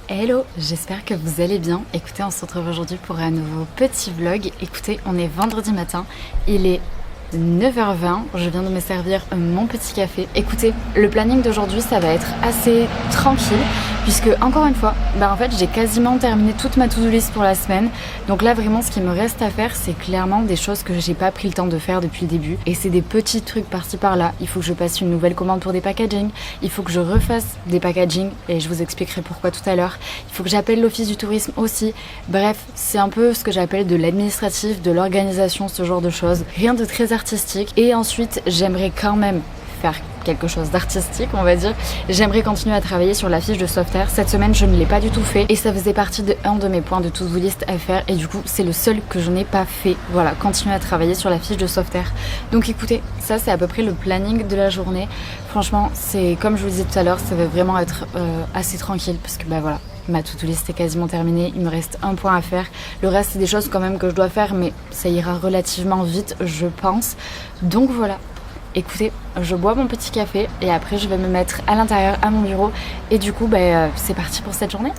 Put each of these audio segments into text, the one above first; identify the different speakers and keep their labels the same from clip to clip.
Speaker 1: Hello, j'espère que vous allez bien. Écoutez, on se retrouve aujourd'hui pour un nouveau petit vlog. Écoutez, on est vendredi matin, il est 9h20, je viens de me servir mon petit café. Écoutez, le planning d'aujourd'hui ça va être assez tranquille puisque encore une fois, en fait j'ai quasiment terminé toute ma to-do list pour la semaine. Donc là vraiment ce qui me reste à faire c'est clairement des choses que j'ai pas pris le temps de faire depuis le début. Et c'est des petits trucs par-ci par-là. Il faut que je passe une nouvelle commande pour des packaging, il faut que je refasse des packaging et je vous expliquerai pourquoi tout à l'heure. Il faut que j'appelle l'office du tourisme aussi. Bref, c'est un peu ce que j'appelle de l'administratif, de l'organisation, ce genre de choses. Rien de très artistique. Et ensuite j'aimerais quand même faire quelque chose d'artistique on va dire. J'aimerais continuer à travailler sur la fiche de Softair. Cette semaine je ne l'ai pas du tout fait et ça faisait partie de un de mes points de to-do list à faire et du coup c'est le seul que je n'ai pas fait. Voilà, continuer à travailler sur la fiche de Softair. Donc écoutez, ça c'est à peu près le planning de la journée. Franchement c'est comme je vous disais tout à l'heure, ça va vraiment être assez tranquille parce que voilà, ma to-do list est quasiment terminée, il me reste un point à faire. Le reste c'est des choses quand même que je dois faire mais ça ira relativement vite je pense. Donc voilà. Écoutez, je bois mon petit café et après je vais me mettre à l'intérieur à mon bureau et du coup c'est parti pour cette journée.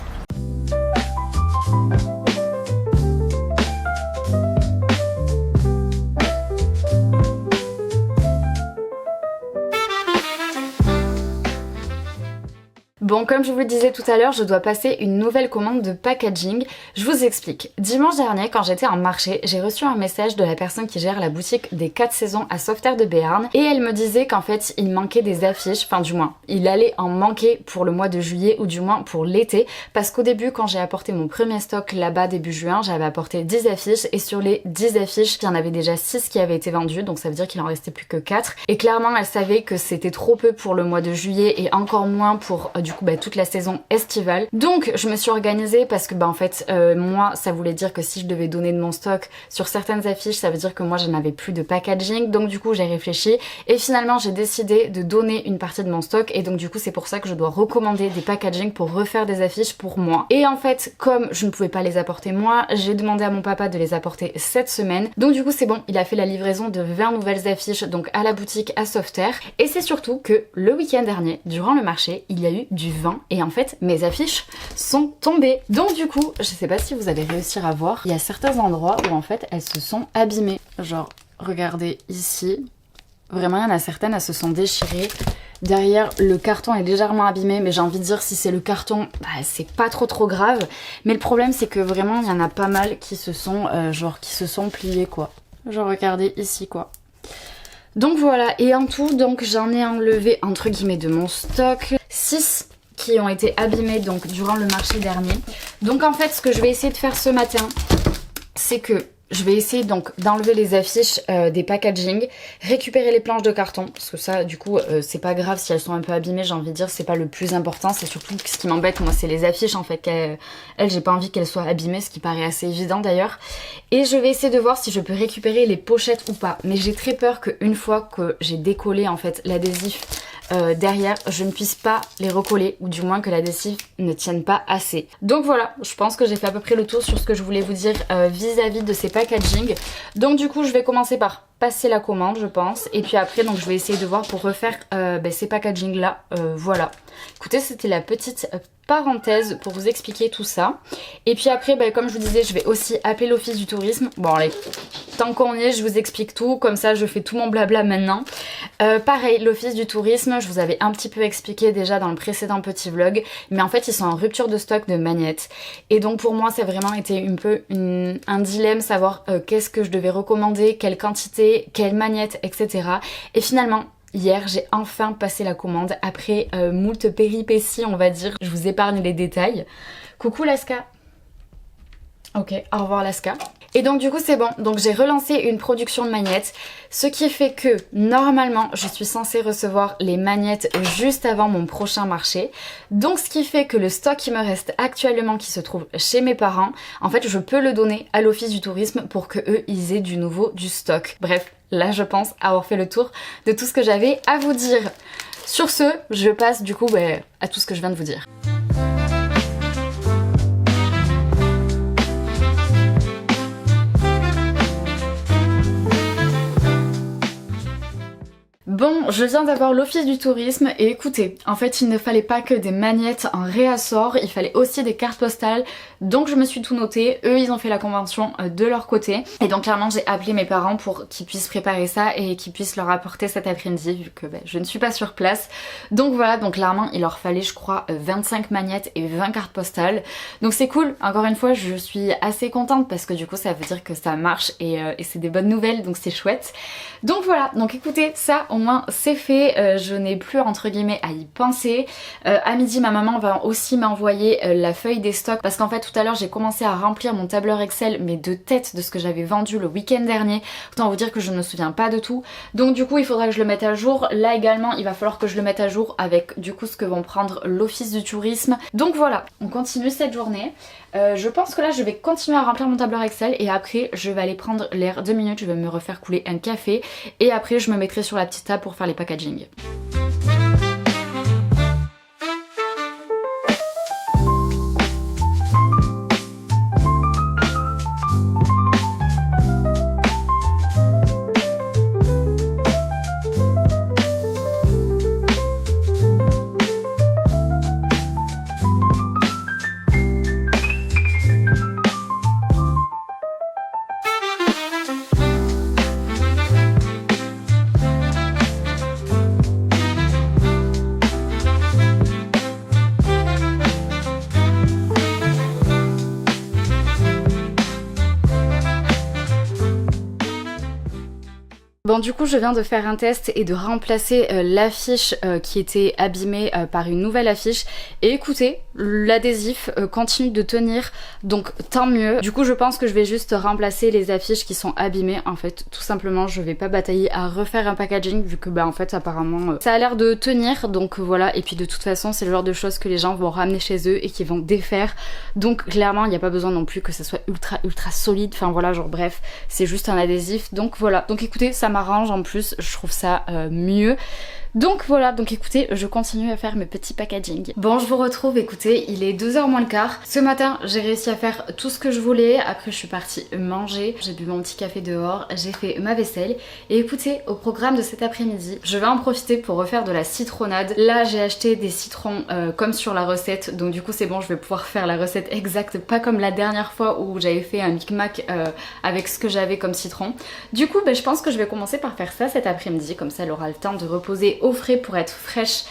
Speaker 1: Bon, comme je vous le disais tout à l'heure, je dois passer une nouvelle commande de packaging. Je vous explique. Dimanche dernier, quand j'étais en marché, j'ai reçu un message de la personne qui gère la boutique des 4 saisons à Softair de Béarn et elle me disait qu'en fait, il manquait des affiches, enfin du moins, il allait en manquer pour le mois de juillet ou du moins pour l'été parce qu'au début, quand j'ai apporté mon premier stock là-bas début juin, j'avais apporté 10 affiches et sur les 10 affiches, il y en avait déjà 6 qui avaient été vendues, donc ça veut dire qu'il en restait plus que 4 et clairement, elle savait que c'était trop peu pour le mois de juillet et encore moins pour toute la saison estivale. Donc je me suis organisée parce que en fait moi ça voulait dire que si je devais donner de mon stock sur certaines affiches ça veut dire que moi je n'avais plus de packaging, donc du coup j'ai réfléchi et finalement j'ai décidé de donner une partie de mon stock et donc du coup c'est pour ça que je dois recommander des packaging pour refaire des affiches pour moi. Et en fait comme je ne pouvais pas les apporter moi, j'ai demandé à mon papa de les apporter cette semaine, donc du coup c'est bon, il a fait la livraison de 20 nouvelles affiches donc à la boutique à Softair et c'est surtout que le week-end dernier durant le marché il y a eu du vent et en fait mes affiches sont tombées. Donc du coup, je sais pas si vous allez réussir à voir, il y a certains endroits où en fait elles se sont abîmées. Genre, regardez ici, vraiment il y en a certaines, elles se sont déchirées. Derrière, le carton est légèrement abîmé, mais j'ai envie de dire si c'est le carton, c'est pas trop grave. Mais le problème c'est que vraiment il y en a pas mal qui se sont qui se sont pliés quoi. Genre regardez ici quoi. Donc voilà, et en tout, donc j'en ai enlevé entre guillemets de mon stock 6 qui ont été abîmés donc durant le marché dernier. Donc en fait ce que je vais essayer de faire ce matin, c'est que je vais essayer donc d'enlever les affiches des packaging, récupérer les planches de carton, parce que ça du coup c'est pas grave si elles sont un peu abîmées, j'ai envie de dire, c'est pas le plus important, c'est surtout ce qui m'embête moi c'est les affiches en fait, elles j'ai pas envie qu'elles soient abîmées, ce qui paraît assez évident d'ailleurs. Et je vais essayer de voir si je peux récupérer les pochettes ou pas, mais j'ai très peur qu'une fois que j'ai décollé en fait l'adhésif derrière, je ne puisse pas les recoller ou du moins que l'adhésif ne tienne pas assez. Donc voilà, je pense que j'ai fait à peu près le tour sur ce que je voulais vous dire vis-à-vis de ces packaging. Donc du coup je vais commencer par passer la commande je pense et puis après donc je vais essayer de voir pour refaire ces packaging là. Voilà, écoutez c'était la petite parenthèse pour vous expliquer tout ça. Et puis après comme je vous disais je vais aussi appeler l'office du tourisme. Bon allez, tant qu'on y est je vous explique tout, comme ça je fais tout mon blabla maintenant. Pareil, l'office du tourisme, je vous avais un petit peu expliqué déjà dans le précédent petit vlog, mais en fait ils sont en rupture de stock de magnettes et donc pour moi ça a vraiment été un peu un dilemme, savoir qu'est-ce que je devais recommander, quelle quantité, quelle magnette, etc. Et finalement hier, j'ai enfin passé la commande après moult péripéties, on va dire. Je vous épargne les détails. Coucou Laska. Ok, au revoir Laska. Et donc du coup c'est bon, donc j'ai relancé une production de magnettes, ce qui fait que normalement je suis censée recevoir les magnettes juste avant mon prochain marché. Donc ce qui fait que le stock qui me reste actuellement qui se trouve chez mes parents, en fait je peux le donner à l'office du tourisme pour que eux ils aient du nouveau du stock. Bref, là je pense avoir fait le tour de tout ce que j'avais à vous dire. Sur ce, je passe du coup à tout ce que je viens de vous dire. Bon, je viens d'avoir l'office du tourisme et écoutez, en fait il ne fallait pas que des magnettes en réassort, il fallait aussi des cartes postales, donc je me suis tout noté, eux ils ont fait la convention de leur côté et donc clairement j'ai appelé mes parents pour qu'ils puissent préparer ça et qu'ils puissent leur apporter cet après-midi vu que je ne suis pas sur place. Donc voilà, donc clairement il leur fallait je crois 25 magnettes et 20 cartes postales, donc c'est cool, encore une fois je suis assez contente parce que du coup ça veut dire que ça marche et c'est des bonnes nouvelles donc c'est chouette. Donc voilà, donc écoutez ça au moins c'est fait, je n'ai plus entre guillemets à y penser. À midi ma maman va aussi m'envoyer la feuille des stocks parce qu'en fait tout à l'heure j'ai commencé à remplir mon tableur Excel mais de tête de ce que j'avais vendu le week-end dernier. Autant vous dire que je ne me souviens pas de tout. Donc du coup il faudra que je le mette à jour. Là également il va falloir que je le mette à jour avec du coup ce que vont prendre l'office du tourisme. Donc voilà, on continue cette journée. Je pense que là je vais continuer à remplir mon tableur Excel et après je vais aller prendre l'air 2 minutes, je vais me refaire couler un café et après je me mettrai sur la petite table pour faire les packaging. Bon du coup je viens de faire un test et de remplacer l'affiche qui était abîmée par une nouvelle affiche et écoutez l'adhésif continue de tenir donc tant mieux. Du coup je pense que je vais juste remplacer les affiches qui sont abîmées en fait tout simplement, je vais pas batailler à refaire un packaging vu que en fait apparemment ça a l'air de tenir donc voilà. Et puis de toute façon c'est le genre de choses que les gens vont ramener chez eux et qui vont défaire donc clairement il n'y a pas besoin non plus que ça soit ultra solide, enfin voilà genre bref c'est juste un adhésif donc voilà. Donc écoutez ça m'arrange en plus, je trouve ça mieux. Donc voilà, donc écoutez, je continue à faire mes petits packaging. Bon, je vous retrouve, écoutez, il est 2h moins le quart. Ce matin, j'ai réussi à faire tout ce que je voulais. Après, je suis partie manger. J'ai bu mon petit café dehors, j'ai fait ma vaisselle. Et écoutez, au programme de cet après-midi, je vais en profiter pour refaire de la citronnade. Là, j'ai acheté des citrons comme sur la recette. Donc du coup, c'est bon, je vais pouvoir faire la recette exacte. Pas comme la dernière fois où j'avais fait un micmac avec ce que j'avais comme citron. Du coup, je pense que je vais commencer par faire ça cet après-midi. Comme ça, elle aura le temps de reposer au frais pour être fraîche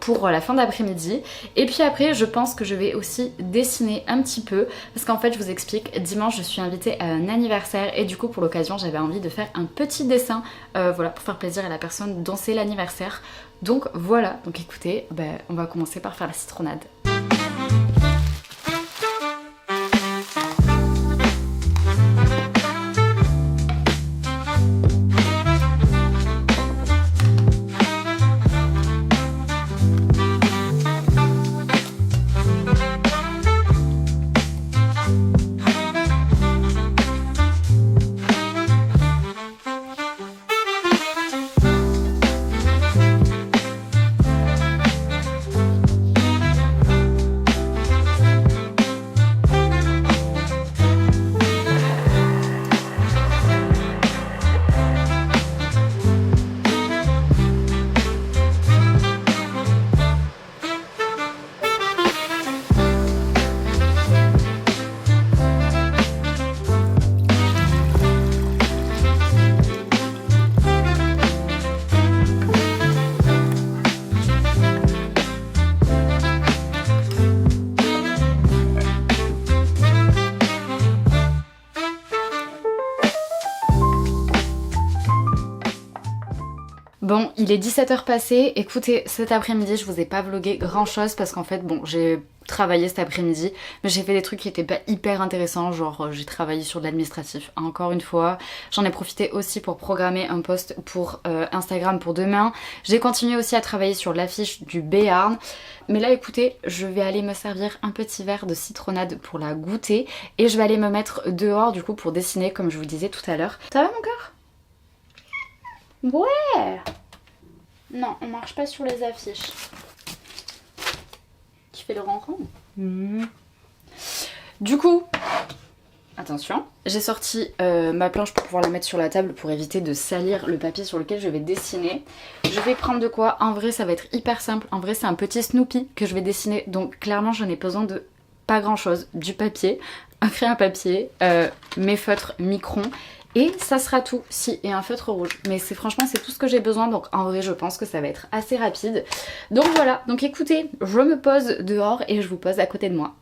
Speaker 1: pour la fin d'après-midi. Et puis après je pense que je vais aussi dessiner un petit peu parce qu'en fait je vous explique, dimanche je suis invitée à un anniversaire et du coup pour l'occasion j'avais envie de faire un petit dessin voilà pour faire plaisir à la personne dont c'est l'anniversaire. Donc voilà, donc écoutez, on va commencer par faire la citronnade. Bon, il est 17h passé, écoutez, cet après-midi je vous ai pas vlogué grand chose parce qu'en fait bon j'ai travaillé cet après-midi mais j'ai fait des trucs qui étaient pas hyper intéressants, genre j'ai travaillé sur de l'administratif encore une fois, j'en ai profité aussi pour programmer un post pour Instagram pour demain, j'ai continué aussi à travailler sur l'affiche du Béarn, mais là écoutez je vais aller me servir un petit verre de citronnade pour la goûter et je vais aller me mettre dehors du coup pour dessiner comme je vous disais tout à l'heure. Ça va mon cœur ? Ouais. Non, on marche pas sur les affiches. Tu fais le ronron. Du coup, Attention, j'ai sorti ma planche pour pouvoir la mettre sur la table pour éviter de salir le papier sur lequel je vais dessiner. Je vais prendre de quoi, en vrai ça va être hyper simple, en vrai c'est un petit Snoopy que je vais dessiner, donc clairement j'en ai besoin de pas grand chose, du papier, un crayon à papier, mes feutres Micron et ça sera tout, si, et un feutre rouge. Mais franchement c'est tout ce que j'ai besoin, donc en vrai je pense que ça va être assez rapide. Donc voilà, donc écoutez, je me pose dehors et je vous pose à côté de moi.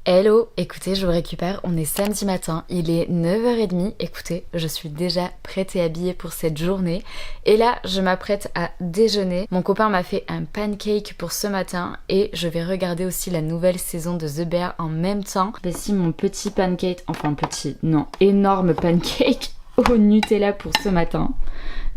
Speaker 1: Hello, écoutez, je vous récupère, on est samedi matin, il est 9h30, écoutez, je suis déjà prête et habillée pour cette journée. Et là, je m'apprête à déjeuner. Mon copain m'a fait un pancake pour ce matin et je vais regarder aussi la nouvelle saison de The Bear en même temps. Voici mon petit pancake, enfin petit, non, énorme pancake au Nutella pour ce matin.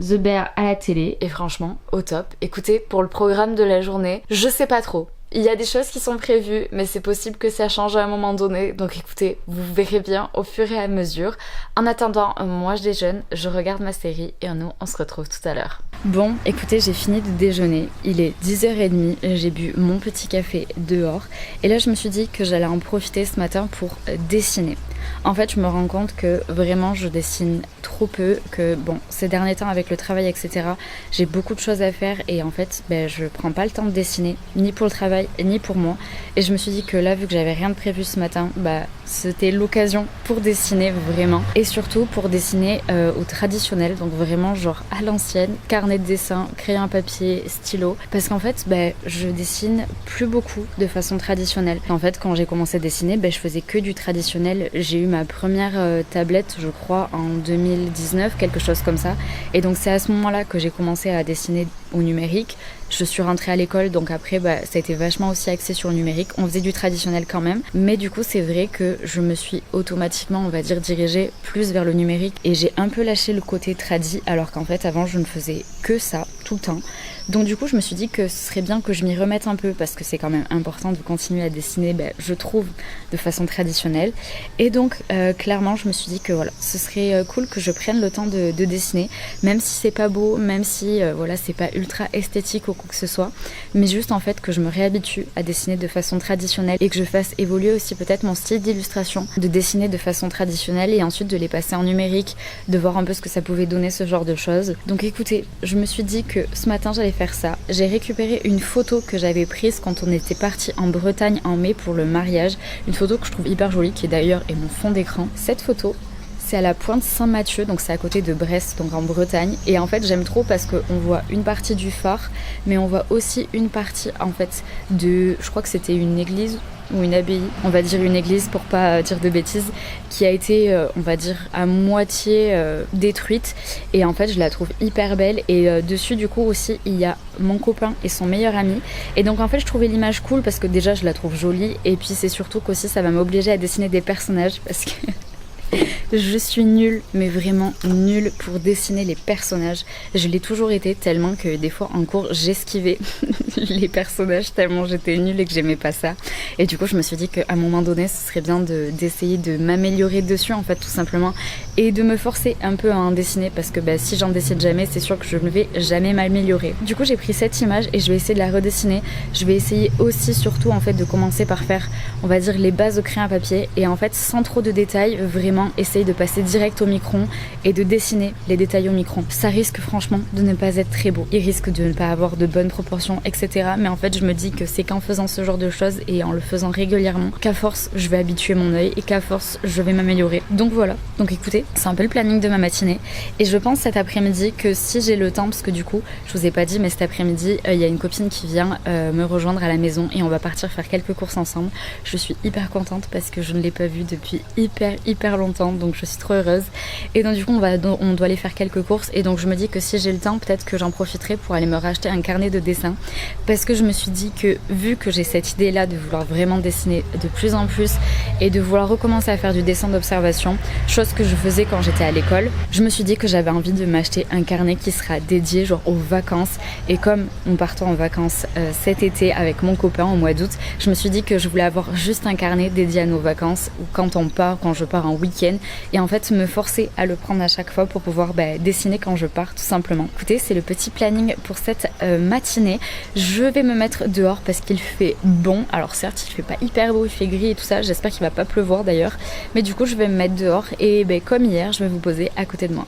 Speaker 1: The Bear à la télé et franchement, au top. Écoutez, pour le programme de la journée, je sais pas trop. Il y a des choses qui sont prévues, mais c'est possible que ça change à un moment donné. Donc écoutez, vous verrez bien au fur et à mesure. En attendant, moi je déjeune, je regarde ma série et nous on se retrouve tout à l'heure. Bon, écoutez, j'ai fini de déjeuner. Il est 10h30, j'ai bu mon petit café dehors. Et là je me suis dit que j'allais en profiter ce matin pour dessiner. En fait, je me rends compte que vraiment je dessine trop peu, que bon, ces derniers temps avec le travail, etc., j'ai beaucoup de choses à faire et en fait, je prends pas le temps de dessiner, ni pour le travail, ni pour moi. Et je me suis dit que là, vu que j'avais rien de prévu ce matin, c'était l'occasion pour dessiner vraiment. Et surtout pour dessiner au traditionnel, donc vraiment genre à l'ancienne, carnet de dessin, crayon à papier, stylo. Parce qu'en fait, je dessine plus beaucoup de façon traditionnelle. En fait, quand j'ai commencé à dessiner, je faisais que du traditionnel. J'ai eu ma première tablette, je crois, en 2019, quelque chose comme ça. Et donc c'est à ce moment-là que j'ai commencé à dessiner au numérique. Je suis rentrée à l'école, donc après ça a été vachement aussi axé sur le numérique. On faisait du traditionnel quand même, mais du coup c'est vrai que je me suis automatiquement, on va dire, dirigée plus vers le numérique et j'ai un peu lâché le côté tradi, alors qu'en fait avant je ne faisais que ça tout le temps. Donc du coup je me suis dit que ce serait bien que je m'y remette un peu parce que c'est quand même important de continuer à dessiner, je trouve, de façon traditionnelle. Et donc clairement je me suis dit que voilà, ce serait cool que je prenne le temps de dessiner, même si c'est pas beau, même si c'est pas ultra esthétique ou quoi que ce soit, mais juste en fait que je me réhabitue à dessiner de façon traditionnelle et que je fasse évoluer aussi peut-être mon style d'illustration, de dessiner de façon traditionnelle et ensuite de les passer en numérique, de voir un peu ce que ça pouvait donner, ce genre de choses. Donc écoutez, je me suis dit que ce matin j'allais faire ça. J'ai récupéré une photo que j'avais prise quand on était parti en Bretagne en mai pour le mariage, une photo que je trouve hyper jolie qui d'ailleurs est mon fond d'écran. Cette photo, C'est à la Pointe Saint-Mathieu, donc c'est à côté de Brest, donc en Bretagne. Et en fait j'aime trop parce qu'on voit une partie du phare, mais on voit aussi une partie en fait de, je crois que c'était une église ou une abbaye, on va dire une église pour pas dire de bêtises, qui a été on va dire à moitié détruite, et en fait je la trouve hyper belle. Et dessus du coup aussi il y a mon copain et son meilleur ami, et donc en fait je trouvais l'image cool parce que déjà je la trouve jolie, et puis c'est surtout qu'aussi ça va m'obliger à dessiner des personnages parce que je suis nulle, mais vraiment nulle pour dessiner les personnages. Je l'ai toujours été, tellement que des fois en cours j'esquivais les personnages tellement j'étais nulle et que j'aimais pas ça. Et du coup je me suis dit qu'à un moment donné ce serait bien d'essayer de m'améliorer dessus en fait, tout simplement, et de me forcer un peu à en dessiner, parce que si j'en dessine jamais, c'est sûr que je ne vais jamais m'améliorer. Du coup j'ai pris cette image et je vais essayer de la redessiner. Je vais essayer aussi surtout en fait de commencer par faire, on va dire, les bases au crayon à papier, et en fait sans trop de détails, vraiment essayer de passer direct au micron et de dessiner les détails au micron. Ça risque franchement de ne pas être très beau, il risque de ne pas avoir de bonnes proportions, etc. Mais en fait je me dis que c'est qu'en faisant ce genre de choses et en le faisant régulièrement qu'à force je vais habituer mon œil et qu'à force je vais m'améliorer. Donc voilà, donc écoutez, c'est un peu le planning de ma matinée, et je pense cet après-midi que si j'ai le temps, parce que du coup je vous ai pas dit, mais cet après-midi il y a une copine qui vient me rejoindre à la maison et on va partir faire quelques courses ensemble. Je suis hyper contente parce que je ne l'ai pas vue depuis hyper longtemps, donc je suis trop heureuse. Et donc du coup on doit aller faire quelques courses, et donc je me dis que si j'ai le temps, peut-être que j'en profiterai pour aller me racheter un carnet de dessin, parce que je me suis dit que vu que j'ai cette idée là de vouloir vraiment dessiner de plus en plus et de vouloir recommencer à faire du dessin d'observation, chose que je faisais quand j'étais à l'école, je me suis dit que j'avais envie de m'acheter un carnet qui sera dédié genre aux vacances. Et comme nous partons en vacances cet été avec mon copain au mois d'août, je me suis dit que je voulais avoir juste un carnet dédié à nos vacances, ou quand je pars en week-end, et en fait me forcer à le prendre à chaque fois pour pouvoir dessiner quand je pars, tout simplement. Écoutez, c'est le petit planning pour cette matinée. Je vais me mettre dehors parce qu'il fait bon. Alors certes il fait pas hyper beau, il fait gris et tout ça, j'espère qu'il va pas pleuvoir d'ailleurs, mais du coup je vais me mettre dehors et comme hier je vais vous poser à côté de moi.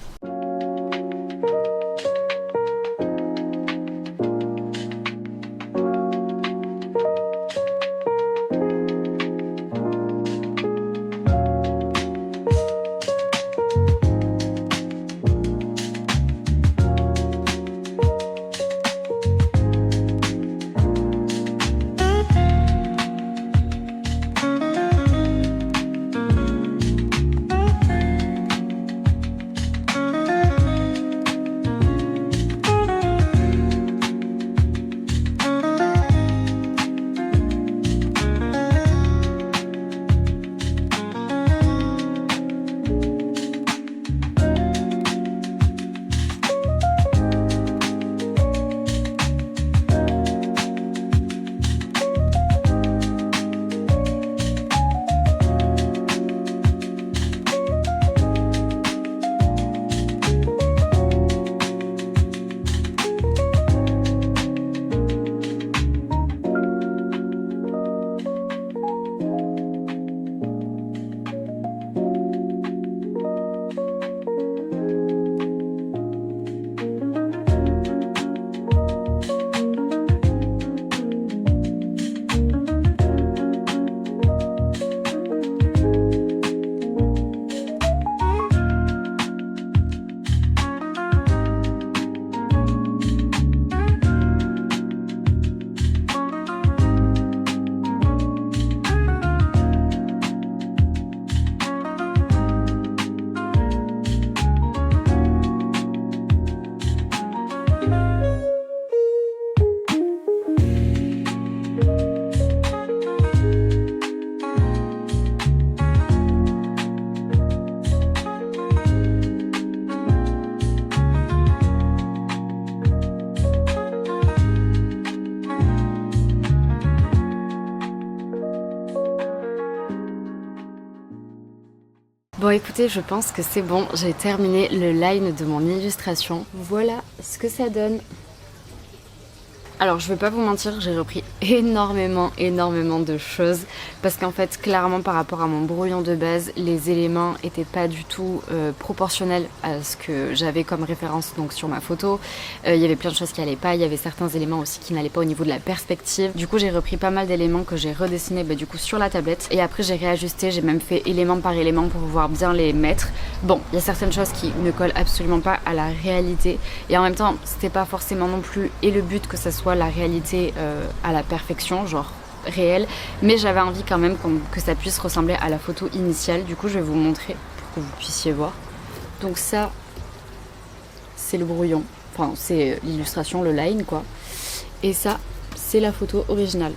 Speaker 1: Bon écoutez, je pense que c'est bon, j'ai terminé le line de mon illustration. Voilà ce que ça donne. Alors je vais pas vous mentir, j'ai repris énormément de choses parce qu'en fait clairement par rapport à mon brouillon de base, les éléments étaient pas du tout proportionnels à ce que j'avais comme référence donc sur ma photo. Il y avait plein de choses qui allaient pas, il y avait certains éléments aussi qui n'allaient pas au niveau de la perspective. Du coup j'ai repris pas mal d'éléments que j'ai redessinés du coup sur la tablette et après j'ai réajusté, j'ai même fait élément par élément pour pouvoir bien les mettre. Bon, il y a certaines choses qui ne collent absolument pas à la réalité et en même temps c'était pas forcément non plus et le but que ça soit la réalité à la perfection, genre réelle, mais j'avais envie quand même que ça puisse ressembler à la photo initiale. Du coup je vais vous montrer pour que vous puissiez voir. Donc ça c'est le brouillon, enfin c'est l'illustration, le line quoi, et ça c'est la photo originale.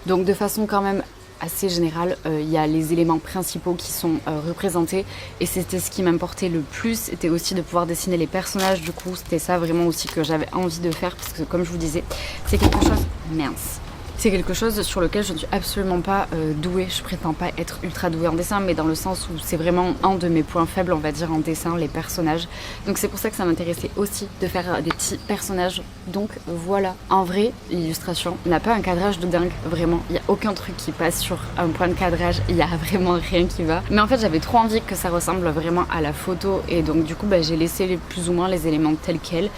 Speaker 1: Donc de façon quand même assez générale, il y a les éléments principaux qui sont représentés et c'était ce qui m'importait le plus, c'était aussi de pouvoir dessiner les personnages. Du coup c'était ça vraiment aussi que j'avais envie de faire parce que comme je vous disais c'est quelque chose mince. C'est quelque chose sur lequel je ne suis absolument pas douée, je prétends pas être ultra douée en dessin, mais dans le sens où c'est vraiment un de mes points faibles on va dire en dessin, les personnages. Donc c'est pour ça que ça m'intéressait aussi de faire des petits personnages. Donc voilà, en vrai l'illustration n'a pas un cadrage de dingue, vraiment, il n'y a aucun truc qui passe sur un point de cadrage, il n'y a vraiment rien qui va. Mais en fait j'avais trop envie que ça ressemble vraiment à la photo et donc du coup j'ai laissé plus ou moins les éléments tels quels.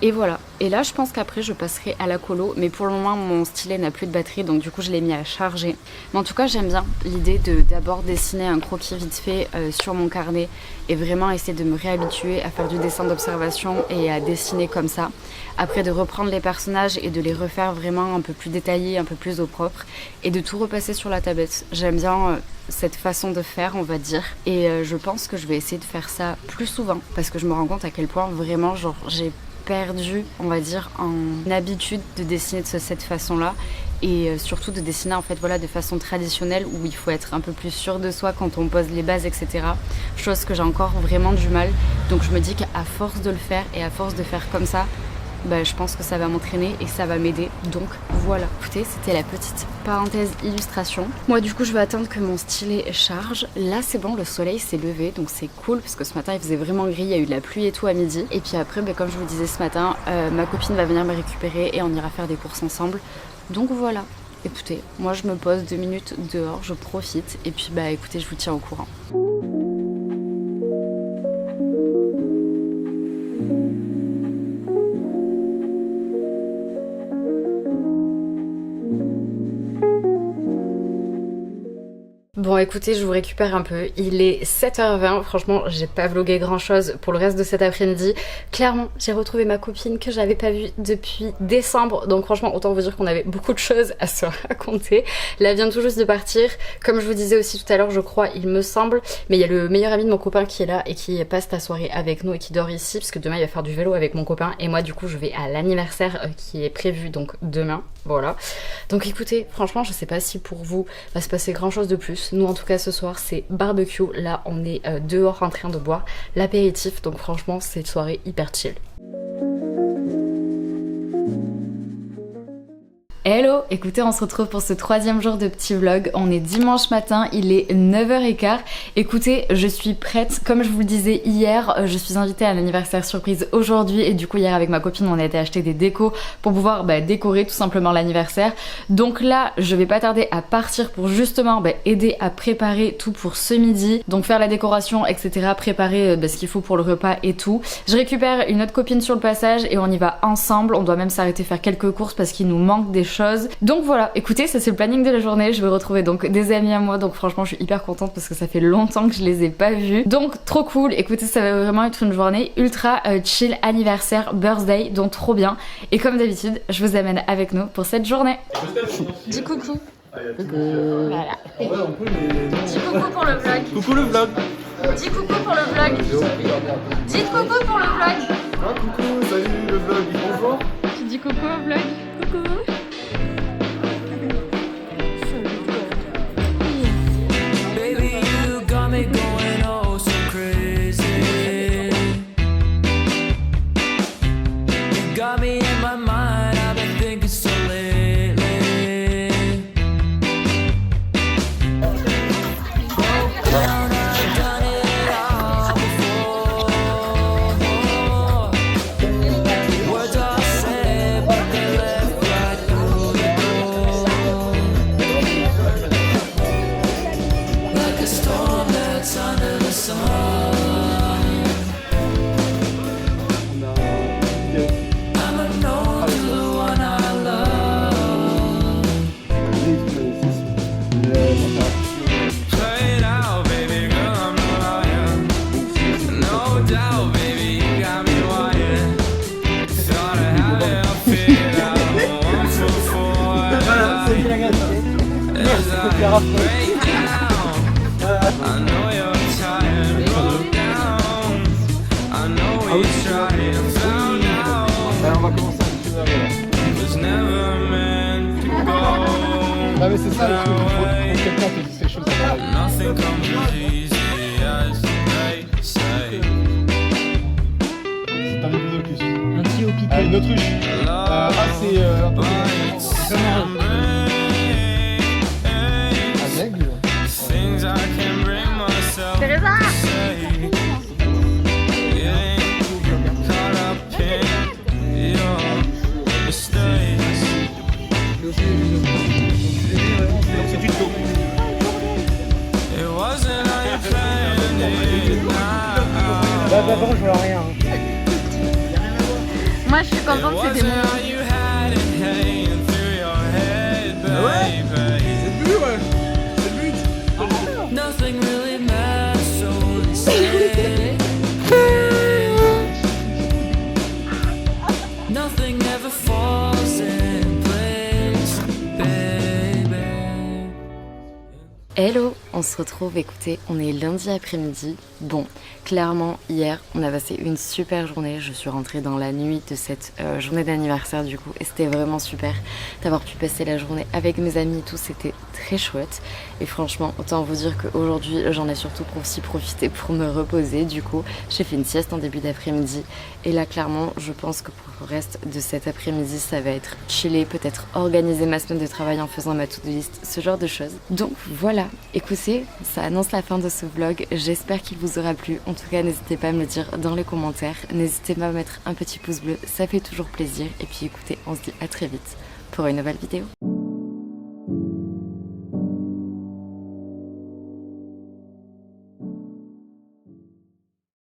Speaker 1: Et voilà, et là je pense qu'après je passerai à la colo, mais pour le moment mon stylet n'a plus de batterie donc du coup je l'ai mis à charger. Mais en tout cas j'aime bien l'idée de d'abord dessiner un croquis vite fait sur mon carnet et vraiment essayer de me réhabituer à faire du dessin d'observation et à dessiner comme ça. Après de reprendre les personnages et de les refaire vraiment un peu plus détaillés, un peu plus au propre et de tout repasser sur la tablette. J'aime bien cette façon de faire on va dire et je pense que je vais essayer de faire ça plus souvent parce que je me rends compte à quel point vraiment genre j'ai perdu, on va dire, en habitude de dessiner de cette façon-là et surtout de dessiner en fait voilà de façon traditionnelle où il faut être un peu plus sûr de soi quand on pose les bases etc. Chose que j'ai encore vraiment du mal. Donc je me dis qu'à force de le faire et à force de faire comme ça, je pense que ça va m'entraîner et ça va m'aider. Donc voilà, écoutez, c'était la petite parenthèse illustration. Moi du coup je vais attendre que mon stylet charge. Là c'est bon, le soleil s'est levé donc c'est cool parce que ce matin il faisait vraiment gris, il y a eu de la pluie et tout à midi. Et puis après comme je vous disais ce matin, ma copine va venir me récupérer et on ira faire des courses ensemble. Donc voilà, écoutez, moi je me pose 2 minutes dehors, je profite et puis écoutez je vous tiens au courant. Bon écoutez, je vous récupère un peu, il est 7h20, franchement j'ai pas vlogué grand chose pour le reste de cet après-midi. Clairement j'ai retrouvé ma copine que j'avais pas vue depuis décembre, donc franchement autant vous dire qu'on avait beaucoup de choses à se raconter. Là elle vient tout juste de partir, comme je vous disais aussi tout à l'heure je crois, il me semble, mais il y a le meilleur ami de mon copain qui est là et qui passe la soirée avec nous et qui dort ici, parce que demain il va faire du vélo avec mon copain et moi du coup je vais à l'anniversaire qui est prévu donc demain, voilà. Donc écoutez, franchement je sais pas si pour vous va se passer grand chose de plus. Nous en tout cas ce soir c'est barbecue, là on est dehors en train de boire l'apéritif, donc franchement c'est une soirée hyper chill. Hello, écoutez on se retrouve pour ce 3e jour de petit vlog, on est dimanche matin, il est 9h15. Écoutez, je suis prête, comme je vous le disais hier, je suis invitée à l'anniversaire surprise aujourd'hui et du coup hier avec ma copine on a été acheter des décos pour pouvoir décorer tout simplement l'anniversaire. Donc là je vais pas tarder à partir pour justement aider à préparer tout pour ce midi, donc faire la décoration etc, préparer ce qu'il faut pour le repas et tout. Je récupère une autre copine sur le passage et on y va ensemble, on doit même s'arrêter faire quelques courses parce qu'il nous manque des choses. Donc voilà, écoutez, ça c'est le planning de la journée. Je vais retrouver donc des amis à moi, donc franchement je suis hyper contente parce que ça fait longtemps que je les ai pas vus. Donc trop cool, écoutez ça va vraiment être une journée ultra chill, anniversaire, birthday, donc trop bien. Et comme d'habitude, je vous amène avec nous pour cette journée. Dis coucou. Voilà. Dis coucou pour le vlog.
Speaker 2: Coucou le vlog.
Speaker 1: Dis coucou pour le vlog. Dites coucou pour le vlog.
Speaker 2: Ah coucou, salut le vlog, bonjour.
Speaker 1: Tu dis coucou au vlog. Coucou.
Speaker 3: out, baby, you got me wired. Thought I had it all figured out. 1 for 4. As I break down, I know you're tired, broke down. I know we tried and found out.
Speaker 2: Alors on va commencer un petit peu là.
Speaker 3: It was never meant to go.
Speaker 2: Ah mais c'est ça le truc, il faut quelqu'un qui dit ces choses là.
Speaker 3: Nothing comes as easy as they say.
Speaker 2: C'est un diplodocus.
Speaker 4: Un petit au piqué.
Speaker 2: Une autruche. C'est un peu un aigle.
Speaker 3: Things I can bring myself to say. It ain't caught up in your mistakes.
Speaker 2: C'est une taupe.
Speaker 3: It wasn't how you planned it now.
Speaker 4: D'abord, je vois rien.
Speaker 1: Moi je suis contente,
Speaker 3: It
Speaker 1: c'était
Speaker 3: wasn't
Speaker 1: mon...
Speaker 3: how you had it hanging through your head, baby.
Speaker 2: C'est le but, ouais. C'est le but.
Speaker 3: Nothing really matters, so say. Nothing ever falls in place, baby.
Speaker 1: Hello, on se retrouve, écoutez, on est lundi après-midi. Bon, clairement, hier, on a passé une super journée. Je suis rentrée dans la nuit de cette journée d'anniversaire du coup. Et c'était vraiment super d'avoir pu passer la journée avec mes amis et tout. C'était très chouette. Et franchement, autant vous dire qu'aujourd'hui, j'en ai surtout aussi profité pour me reposer. Du coup, j'ai fait une sieste en début d'après-midi. Et là, clairement, je pense que pour le reste de cet après-midi, ça va être chillé. Peut-être organiser ma semaine de travail en faisant ma to-do list, ce genre de choses. Donc voilà, écoutez, ça annonce la fin de ce vlog. J'espère qu'il vous aura plu. En tout cas, n'hésitez pas à me le dire dans les commentaires. N'hésitez pas à mettre un petit pouce bleu, ça fait toujours plaisir. Et puis écoutez, on se dit à très vite pour une nouvelle vidéo.